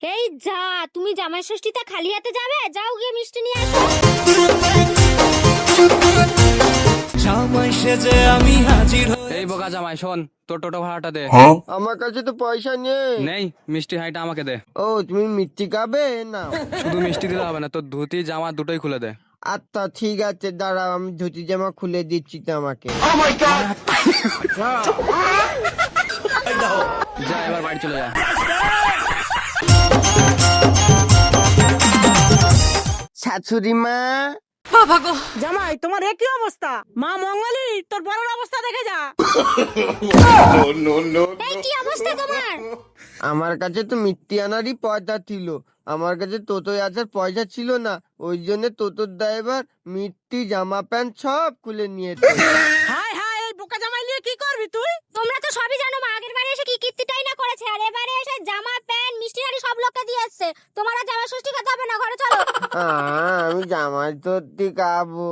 এই যা, তুমি জামাই ষষ্ঠীতে খালি হাতে যাবে? যাও গিয়ে মিষ্টি নিয়ে আসো। জামাই সেজে আমি হাজির এই বোকা জামাই শোন, তোর টোটো ভাড়াটা দে। আমার কাছে তো পয়সা নেই। নেই? মিষ্টি হাঁড়িটা আমাকে দে। ও তুমি মিষ্টি খাবে না? শুধু মিষ্টি দিলে হবে না, তোর ধুতি জামা দুটোই খুলে দে। আচ্ছা ঠিক আছে, দাঁড়াও আমি ধুতি জামা খুলে দিচ্ছি তোমাকে। যা এবার বাড়ি চলে যা। শাশুড়ি মা, জামাই তোমার একই অবস্থা। মা মঙ্গলি তোর বড়র অবস্থা দেখে যা। এই কি অবস্থা তোমার? আমার কাছে তো মিষ্টি আনারই পয়সা ছিল, আমার কাছে টোটোয় আসার পয়সা ছিল না, ওই জন্য টোটোর ড্রাইভার মিষ্টি জামা প্যান্ট সব খুলে নিয়েছে। হাই হাই, এই বোকা জামাই নিয়ে কি করবি তুই? তোমরা তো সবই জানো, মা আগের বারে এসে কি কীর্তিটাই না করেছে, আর এবারে এসে জামা প্যান্ট মিষ্টি হাড়ি সব লোককে দিয়ে এসছে। তোমার আর জামা ষষ্ঠী খেতে হবে না, ঘরে চলো। আমি জামাই সত্যি খাবো।